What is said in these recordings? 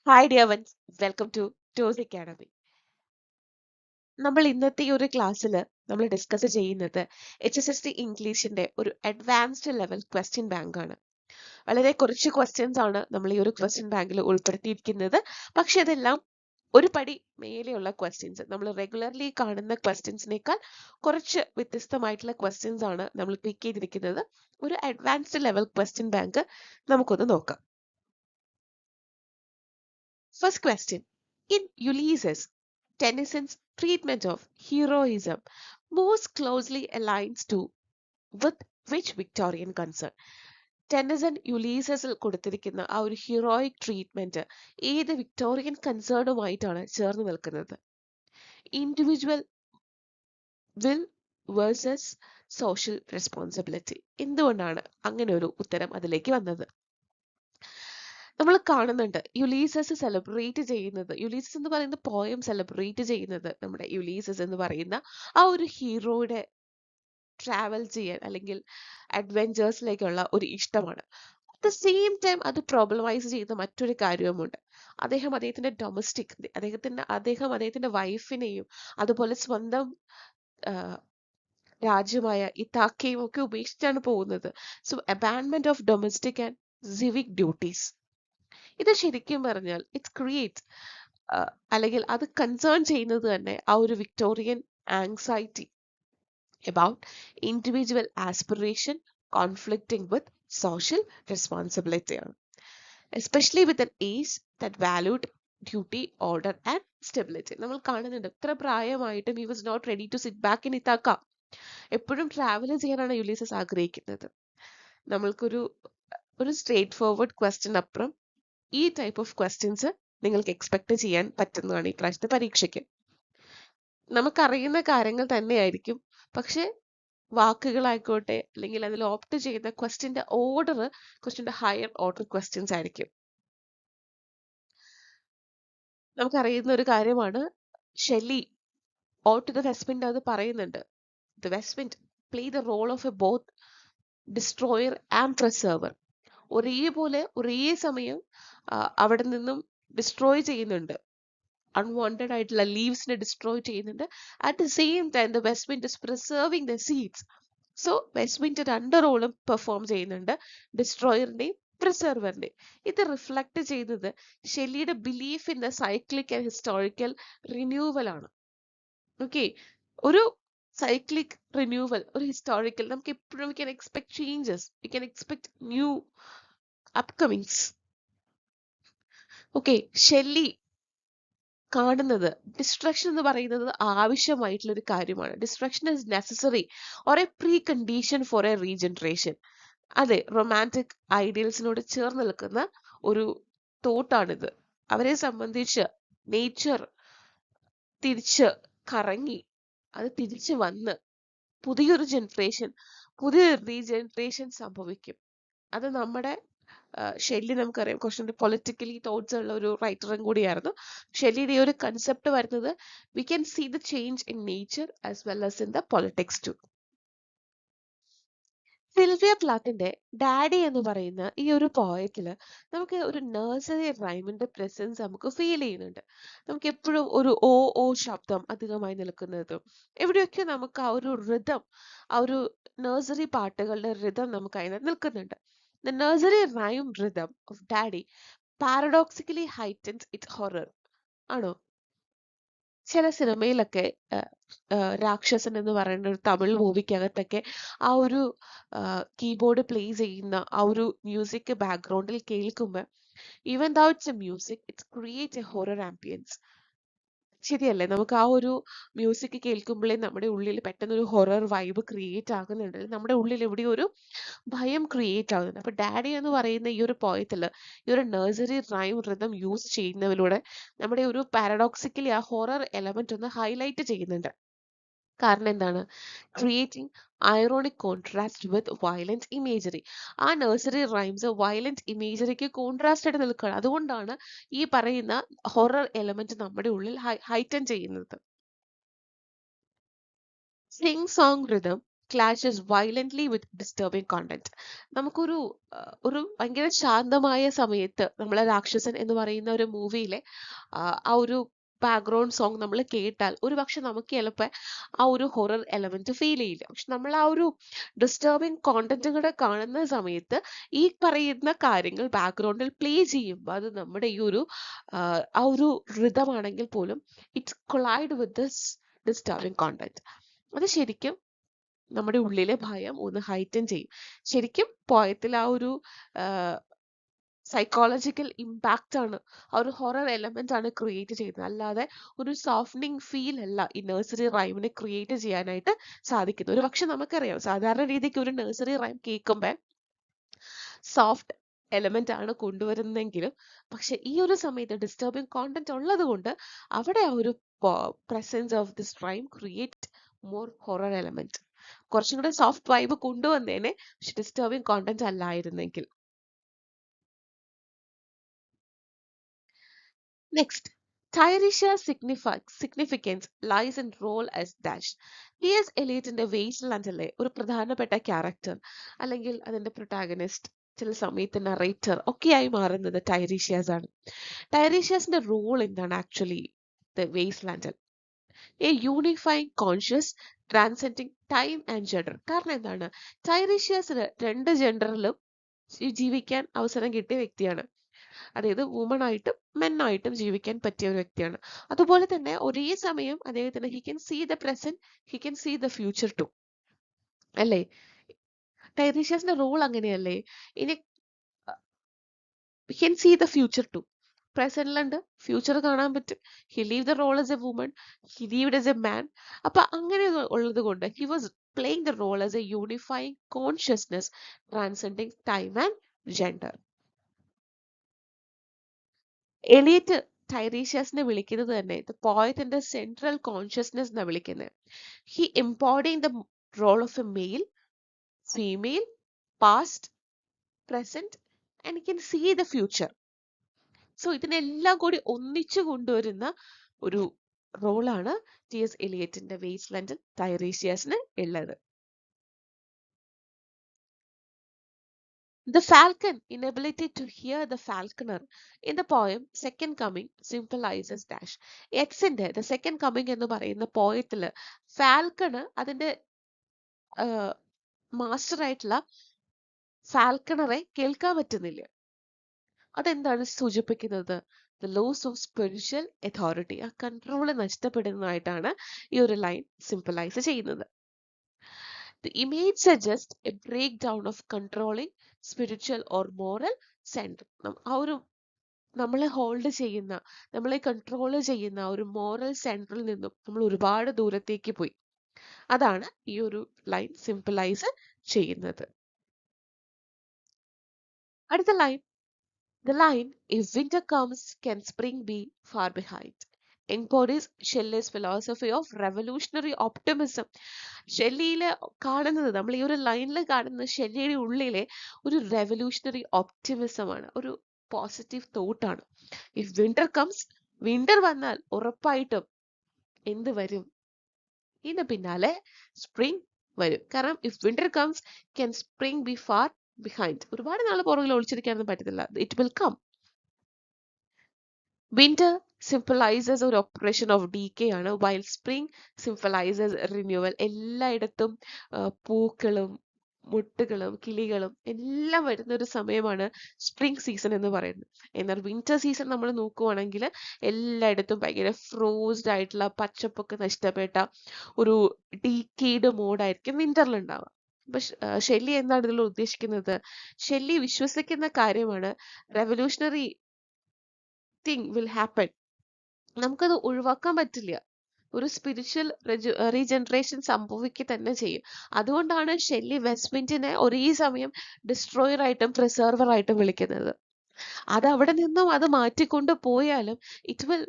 Hi dear ones, welcome to Toss academy. നമ്മൾ ഇന്നത്തെ ഈ ഒരു ക്ലാസ്സിൽ നമ്മൾ ഡിസ്കസ് ചെയ്യുന്നത് HSSC ഇംഗ്ലീഷിന്റെ ഒരു അഡ്വാൻസ്ഡ് ലെവൽ ക്വസ്റ്റ്യൻ ബാങ്ക് ആണ്. വളരെ കുറച്ച് ക്വസ്റ്റ്യൻസ് ആണ് നമ്മൾ ഈ ഒരു ക്വസ്റ്റ്യൻ ബാങ്കിൽ ഉൾപ്പെടുത്തിയിരിക്കുന്നത്. പക്ഷെ അതെല്ലാം ഒരു പടി മേലെയുള്ള ക്വസ്റ്റ്യൻസ്, നമ്മൾ റെഗുലർലി കാണുന്ന ക്വസ്റ്റ്യൻസിനേക്കാൾ കുറച്ച് വ്യത്യസ്തമായിട്ടുള്ള ക്വസ്റ്റ്യൻസ് ആണ് നമ്മൾ പിക്ക് ചെയ്തിരിക്കുന്നത്. ഒരു അഡ്വാൻസ്ഡ് ലെവൽ ക്വസ്റ്റ്യൻ ബാങ്ക് നമുക്കൊന്ന് നോക്കാം. First question. In Ulysses, Tennyson's treatment of heroism most closely aligns to with which Victorian concern? ടെന്നസൺ യുലീസസിൽ കൊടുത്തിരിക്കുന്ന ആ ഒരു ഹീറോയിക് ട്രീറ്റ്മെന്റ് ഏത് വിക്ടോറിയൻ കൺസേണുമായിട്ടാണ് ചേർന്ന് നിൽക്കുന്നത്? Individual will versus social responsibility. എന്തുകൊണ്ടാണ് അങ്ങനെ ഒരു ഉത്തരം അതിലേക്ക് വന്നത്? നമ്മൾ കാണുന്നുണ്ട് യുലീസസ് സെലിബ്രേറ്റ് ചെയ്യുന്നത്, യുലീസസ് എന്ന് പറയുന്ന പോയം സെലിബ്രേറ്റ് ചെയ്യുന്നത് നമ്മുടെ യുലീസസ് എന്ന് പറയുന്ന ആ ഒരു ഹീറോയുടെ ട്രാവൽ ചെയ്യാൻ അല്ലെങ്കിൽ അഡ്വെഞ്ചേഴ്സിലേക്കുള്ള ഒരു ഇഷ്ടമാണ്. അറ്റ് ദ സെയിം ടൈം അത് പ്രോബ്ലമൈസ് ചെയ്യുന്ന മറ്റൊരു കാര്യവുമുണ്ട്. അദ്ദേഹത്തിന്റെ ഡൊമസ്റ്റിക്, അദ്ദേഹത്തിന്റെ വൈഫിനെയും അതുപോലെ സ്വന്തം രാജ്യമായ ഇതാക്കയും ഒക്കെ ഉപേക്ഷിച്ചാണ് പോകുന്നത്. So abandonment of domestic and civic duties. ഇത് ശരിക്കും പറഞ്ഞാൽ ഇറ്റ് ക്രിയേറ്റ് അല്ലെങ്കിൽ അത് കൺസേൺ ചെയ്യുന്നത് തന്നെ ആ ഒരു Victorian anxiety about individual aspiration conflicting with social responsibility ആണ്. Especially with an age that valued duty, order and stability. നമ്മൾ കാണുന്നുണ്ട് ഇത്ര പ്രായമായിട്ടും he was not ready to sit back in ഇതാക്ക. എപ്പോഴും ട്രാവൽ ചെയ്യാനാണ് യുലീസസ് ആഗ്രഹിക്കുന്നത്. നമ്മൾക്കൊരു സ്ട്രേറ്റ് ഫോർവേഡ് ക്വസ്റ്റ്യൻ അപ്പുറം ഈ ടൈപ്പ് ഓഫ് ക്വസ്റ്റ്യൻസ് നിങ്ങൾക്ക് എക്സ്പെക്ട് ചെയ്യാൻ പറ്റുന്നതാണ് ഈ പ്രാവശ്യത്തെ പരീക്ഷയ്ക്ക്. നമുക്കറിയുന്ന കാര്യങ്ങൾ തന്നെയായിരിക്കും, പക്ഷെ വാക്കുകളായിക്കോട്ടെ അല്ലെങ്കിൽ അതിൽ ഓപ്റ്റ് ചെയ്യുന്ന ക്വസ്റ്റ്യന്റെ ഓർഡർ ക്വസ്റ്റ്യന്റെ ഹയർ ഓർഡർ ക്വസ്റ്റ്യൻസ് ആയിരിക്കും. നമുക്കറിയുന്ന ഒരു കാര്യമാണ്, Shelley ode to the west wind അത് പറയുന്നുണ്ട്. The west wind play the role of a both destroyer and preserver. ഒരേ സമയം അവിടെ നിന്നും ഡിസ്ട്രോയ് ചെയ്യുന്നുണ്ട്, അൺവാണ്ടഡ് ആയിട്ടുള്ള ലീവ്സിനെ ഡിസ്ട്രോയ് ചെയ്യുന്നുണ്ട്. At the same time the west wind is preserving the seeds. So west wind രണ്ട് റോളും പെർഫോം ചെയ്യുന്നുണ്ട്, ഡിസ്ട്രോയറിന്റെയും പ്രിസർവറിന്റെയും. ഇത് റിഫ്ലക്ട് ചെയ്യുന്നത് ഷെല്ലിയുടെ belief in the cyclic and historical renewal ആണ്. ഓക്കെ, ഒരു സൈക്ലിക് റിന്യൂവൽ, ഒരു ഹിസ്റ്റോറിക്കൽ, നമുക്ക് എപ്പോഴും we can expect changes, we can expect new upcomings. Okay, Shelley കാണുന്നത് ഡിസ്ട്രക്ഷൻ എന്ന് പറയുന്നത് ആവശ്യമായിട്ടുള്ള ഒരു കാര്യമാണ്. Destruction is necessary or a precondition for a regeneration. അതെ, റൊമാൻറ്റിക് ഐഡിയൽസിനോട് ചേർന്ന് നിൽക്കുന്ന ഒരു തോട്ടാണിത്. അവരെ സംബന്ധിച്ച് നേച്ചർ തിരിച്ച് കറങ്ങി അത് തിരിച്ചു വന്ന് പുതിയൊരു റീജനറേഷൻ സംഭവിക്കും. അത് നമ്മുടെ ഷെല്ലി നമുക്കറിയാം കുറച്ചുകൂടി പൊളിറ്റിക്കലി തോട്ട്സ് ഉള്ള ഒരു റൈറ്ററും കൂടിയായിരുന്നു. ഷെല്ലിയുടെ ഈ ഒരു കൺസെപ്റ്റ് വരുന്നത് we can see the change in nature as well as in the politics too. Sylvia പ്ലാത്തിന്റെ ഡാഡി എന്ന് പറയുന്ന ഈ ഒരു പോയത്തില് നമുക്ക് ഒരു നഴ്സറി റൈമിന്റെ പ്രസൻസ് നമുക്ക് ഫീൽ ചെയ്യുന്നുണ്ട്. നമുക്ക് എപ്പോഴും ഒരു ഓ ഓ ശബ്ദം അധികമായി നിൽക്കുന്നതും, എവിടെയൊക്കെ നമുക്ക് ആ ഒരു റിതം, ആ ഒരു നഴ്സറി പാട്ടുകളുടെ റിതം നമുക്ക് അതിനകത്ത് നിൽക്കുന്നുണ്ട്. The nursery rhyme rhythm of Daddy paradoxically heightens its horror. ആണോ? ചില സിനിമയിലൊക്കെ രാക്ഷസൻ എന്ന് പറയുന്ന ഒരു തമിഴ് മൂവിക്കകത്തൊക്കെ ആ ഒരു കീബോർഡ് പ്ലേ ചെയ്യുന്ന ആ ഒരു മ്യൂസിക് ബാക്ക്ഗ്രൗണ്ടിൽ കേൾക്കുമ്പോൾ, even though it's a music, it's create a horror ambience. ശരിയല്ലേ? നമുക്ക് ആ ഒരു മ്യൂസിക് കേൾക്കുമ്പോഴേ നമ്മുടെ ഉള്ളിൽ പെട്ടെന്ന് ഒരു ഹൊറർ വൈബ് ക്രിയേറ്റ് ആകുന്നുണ്ട്, നമ്മുടെ ഉള്ളിൽ എവിടെയോ ഒരു ഭയം ക്രിയേറ്റ് ആകുന്നുണ്ട്. അപ്പൊ ഡാഡി എന്ന് പറയുന്ന ഈ ഒരു പോയത്തില് ഈ ഒരു നഴ്സറി റൈം റിതം യൂസ് ചെയ്യുന്നതിലൂടെ നമ്മുടെ ഒരു പാരഡോക്സിക്കലി ആ ഹൊറർ എലമെന്റ് ഒന്ന് ഹൈലൈറ്റ് ചെയ്യുന്നുണ്ട്. കാരണം എന്താണ്? ക്രിയേറ്റിംഗ് ഐറോണിക് കോൺട്രാസ്റ്റ് വിത്ത് വയലന്റ് ഇമേജറി. ആ നഴ്സറി റൈംസ് വയലന്റ് ഇമേജറിക്ക് കോൺട്രാസ്റ്റ് ആയിട്ട് നിൽക്കുകയാണ്. അതുകൊണ്ടാണ് ഈ പറയുന്ന ഹൊറർ എലമെന്റ് നമ്മുടെ ഉള്ളിൽ ഹൈറ്റൻ ചെയ്യുന്നത്. Singh song rhythm clashes violently with disturbing content. നമുക്കൊരു ഒരു ഭയങ്കര ശാന്തമായ സമയത്ത് നമ്മളെ രാക്ഷസൻ എന്ന് പറയുന്ന ഒരു മൂവിയിലെ ആ ഒരു ബാക്ക്ഗ്രൗണ്ട് സോങ് നമ്മൾ കേട്ടാൽ ഒരുപക്ഷെ നമുക്ക് ചിലപ്പോൾ ആ ഒരു ഹൊറർ എലമെന്റ് ഫീൽ ചെയ്യില്ല. പക്ഷെ നമ്മൾ ആ ഒരു ഡിസ്റ്റർബിങ് കോണ്ടന്റ് കൂടെ കാണുന്ന സമയത്ത് ഈ പറയുന്ന കാര്യങ്ങൾ ബാക്ക്ഗ്രൗണ്ടിൽ പ്ലേ ചെയ്യുമ്പോൾ അത് നമ്മുടെ ഈ ഒരു ആ ഒരു rhythm ആണെങ്കിൽ പോലും it's collide with this disturbing content. അത് ശരിക്കും നമ്മുടെ ഉള്ളിലെ ഭയം ഒന്ന് ഹൈറ്റൻ ചെയ്യും. ശരിക്കും പോയത്തിൽ ആ ഒരു സൈക്കോളജിക്കൽ ഇമ്പാക്റ്റ് ആണ്, ആ ഒരു ഹൊറർ എലമെന്റ് ആണ് ക്രിയേറ്റ് ചെയ്യുന്നത്. അല്ലാതെ ഒരു സോഫ്റ്റനിങ് ഫീൽ അല്ല ഈ നഴ്സറി റൈമിനെ ക്രിയേറ്റ് ചെയ്യാനായിട്ട് സാധിക്കുന്നത്. ഒരു പക്ഷെ നമുക്കറിയാം സാധാരണ രീതിക്ക് ഒരു നഴ്സറി റൈം കേൾക്കുമ്പോൾ സോഫ്റ്റ് എലമെന്റ് ആണ് കൊണ്ടുവരുന്നെങ്കിലും പക്ഷെ ഈ ഒരു സമയത്ത് ഡിസ്റ്റർബിങ് കോണ്ടന്റ് ഉള്ളത് കൊണ്ട് അവിടെ ആ ഒരു presence of this rhyme create more horror element. കുറച്ചും കൂടെ സോഫ്റ്റ് വൈബ് കൊണ്ടുവന്നേനെ പക്ഷെ ഡിസ്റ്റർബിങ് കോണ്ടന്റ് അല്ലായിരുന്നെങ്കിൽ. Next, Tiresia's significance lies in role as Dash. T.S. എലിയറ്റിന്റെ വെയ്റ്റ്ലാൻഡിലെ ഒരു പ്രധാനപ്പെട്ട ക്യാരക്ടർ അല്ലെങ്കിൽ അതിന്റെ പ്രൊട്ടാഗണിസ്റ്റ്, ചില സമയത്ത് നറേറ്റർ ഒക്കെയായി മാറുന്നത് ടൈറീഷ്യാസ് ആണ്. ടൈറീഷ്യാസിന്റെ റോൾ എന്താണ് ആക്ച്വലി ദ വെയ്റ്റ്ലാൻഡിൽ? A unifying conscious transcending time and gender. കാരണം എന്താണ്, ടൈറീഷ്യാസിന് രണ്ട് ജെൻഡറിലും ജീവിക്കാൻ അവസരം കിട്ടിയ വ്യക്തിയാണ്. അതായത് വുമൺ ആയിട്ടും മെൻ ആയിട്ടും ജീവിക്കാൻ പറ്റിയ ഒരു വ്യക്തിയാണ്. അതുപോലെ തന്നെ ഒരേ സമയം അദ്ദേഹത്തിന് he can see the present, he can see the future too, അല്ലേ? ടൈറീഷ്യസിന്റെ റോൾ അങ്ങനെയല്ലേ? ഇനി he can see the future too, പ്രസന്റിലുണ്ട്, ഫ്യൂച്ചർ കാണാൻ പറ്റും. He live the role as a woman, he lived as a man. അപ്പൊ അങ്ങനെ ഉള്ളത് കൊണ്ട് he was playing the role as a unifying consciousness transcending time and gender. Eliot ടൈറീഷ്യസിനെ വിളിക്കുന്നത് തന്നെ ദ പോയത്തിന്റെ സെൻട്രൽ കോൺഷ്യസ്നെസ് എന്നാണ് വിളിക്കുന്നത്. He എംബോഡിങ് the role of a male, female, past, present and can see the future. So ഇതിനെല്ലാം കൂടി ഒന്നിച്ചു കൊണ്ടുവരുന്ന ഒരു റോളാണ് ടി.എസ്. എലിയറ്റിന്റെ വേസ്റ്റ്ലാൻഡിൽ ടൈറീഷ്യസിന് ഉള്ളത്. The falcon, inability to hear the falconer in the poem Second Coming symbolizes dash. എക്സിന്റെ The Second Coming എന്ന് പറയുന്ന പോയത്തില് ഫാൽക്കണ് അതിന്റെ മാസ്റ്റർ ആയിട്ടുള്ള ഫാൽക്കണറെ കേൾക്കാൻ പറ്റുന്നില്ല. അതെന്താണ് സൂചിപ്പിക്കുന്നത്? The loss of spiritual authority, ആ കൺട്രോൾ നഷ്ടപ്പെടുന്നതായിട്ടാണ് ഈ ഒരു ലൈൻ സിംപിളൈസ് ചെയ്യുന്നത്. The image suggests a breakdown of controlling spiritual or moral center. ആ ഒരു നമ്മളെ ഹോൾഡ് ചെയ്യുന്ന, നമ്മളെ കൺട്രോൾ ചെയ്യുന്ന ഒരു മോറൽ സെന്ററിൽ നിന്നും നമ്മൾ ഒരുപാട് ദൂരത്തേക്ക് പോയി. അതാണ് ഈ ഒരു ലൈൻ സിംപിളൈസ് ചെയ്യുന്നത്. അടുത്ത line, the line if winter comes can spring be far behind embodies Shelley's philosophy of revolutionary optimism. ഷെല്ലിയില് കാണുന്നത്, നമ്മൾ ഈ ഒരു ലൈനിൽ കാണുന്നത് ഷെല്ലിയുടെ ഉള്ളിലെ ഒരു റെവല്യൂഷണറി ഓപ്റ്റിമിസം ആണ്, ഒരു പോസിറ്റീവ് തോട്ടാണ്. ഇഫ് വിന്റർ കംസ്, വിന്റർ വന്നാൽ ഉറപ്പായിട്ടും എന്ത് വരും? ഇതിന് പിന്നാലെ സ്പ്രിംഗ് വരും. കാരണം if winter comes can spring be far behind, ഒരുപാട് നാൾ പുറകിൽ ഒളിച്ചിരിക്കാനൊന്നും പറ്റത്തില്ല, it will come. Winter symbolizes ഒരു operation of decay ആണ്, while spring symbolizes renewal. എല്ലായിടത്തും പൂക്കളും മുട്ടുകളും കിളികളും എല്ലാം വരുന്ന ഒരു സമയമാണ് സ്പ്രിംഗ് സീസൺ എന്ന് പറയുന്നത്. എന്നാൽ വിന്റർ സീസൺ നമ്മൾ നോക്കുവാണെങ്കിൽ എല്ലായിടത്തും ഭയങ്കര ഫ്രോസ്ഡ് ആയിട്ടുള്ള പച്ചപ്പൊക്കെ നഷ്ടപ്പെട്ട ഒരു ഡീക്കേഡ് മോഡായിരിക്കും വിന്ററിൽ ഉണ്ടാവുക. അപ്പൊ ഷെല്ലി എന്താണ് ഇതിൽ ഉദ്ദേശിക്കുന്നത്? ഷെല്ലി വിശ്വസിക്കുന്ന കാര്യമാണ് റെവല്യൂഷണറി തിങ് വിൽ ഹാപ്പൻ. നമുക്കത് ഒഴിവാക്കാൻ പറ്റില്ല. ഒരു സ്പിരിച്വൽ റീജനറേഷൻ സംഭവിക്കുക തന്നെ ചെയ്യും. അതുകൊണ്ടാണ് ഷെല്ലി വെസ്റ്റ് വിൻഡിനെ ഒരേ സമയം ഡിസ്ട്രോയർ ആയിട്ടും പ്രിസർവർ ആയിട്ടും വിളിക്കുന്നത്. അത് അവിടെ നിന്നും അത് മാറ്റിക്കൊണ്ട് പോയാലും ഇറ്റ് വിൽ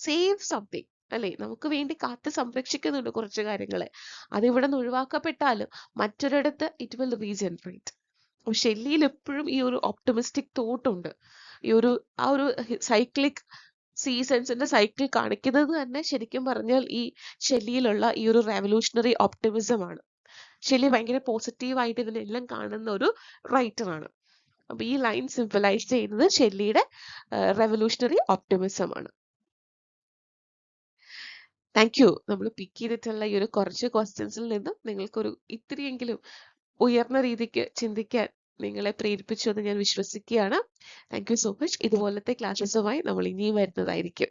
സേവ് സംതിങ്, അല്ലെ? നമുക്ക് വേണ്ടി കാത്ത് സംരക്ഷിക്കുന്നുണ്ട് കുറച്ച് കാര്യങ്ങളെ. അത് ഇവിടെ നിന്ന് ഒഴിവാക്കപ്പെട്ടാലും മറ്റൊരിടത്ത് ഇറ്റ് വിൽ റീജനറേറ്റ്. ഷെല്ലിയിൽ എപ്പോഴും ഈ ഒരു ഓപ്റ്റമിസ്റ്റിക് തോട്ട് ഉണ്ട്. ഈ ഒരു ആ ഒരു സൈക്ലിക് സീസൺസിന്റെ സൈക്കിൾ കാണിക്കുന്നത് തന്നെ ശരിക്കും പറഞ്ഞാൽ ഈ ഷെല്ലിയിലുള്ള ഈ ഒരു റെവല്യൂഷണറി ഓപ്റ്റിമിസം ആണ്. ഷെല്ലി ഭയങ്കര പോസിറ്റീവായിട്ട് ഇതിനെല്ലാം കാണുന്ന ഒരു റൈറ്ററാണ്. അപ്പൊ ഈ ലൈൻ സിംബലൈസ് ചെയ്യുന്നത് ഷെല്ലിയുടെ റെവല്യൂഷണറി ഓപ്റ്റിമിസം ആണ്. Thank you. നമ്മൾ പിക്ക് ചെയ്തിട്ടുള്ള ഈ ഒരു കുറച്ച് ക്വസ്റ്റ്യൻസിൽ നിന്നും നിങ്ങൾക്കൊരു ഇത്തിരിയെങ്കിലും ഉയർന്ന രീതിക്ക് ചിന്തിക്കാൻ നിങ്ങളെ പ്രേരിപ്പിച്ചു എന്ന് ഞാൻ വിശ്വസിക്കുകയാണ്. Thank you so much. ഇതുപോലത്തെ ക്ലാസ്സസുമായി നമ്മൾ ഇനിയും വരുന്നതായിരിക്കും.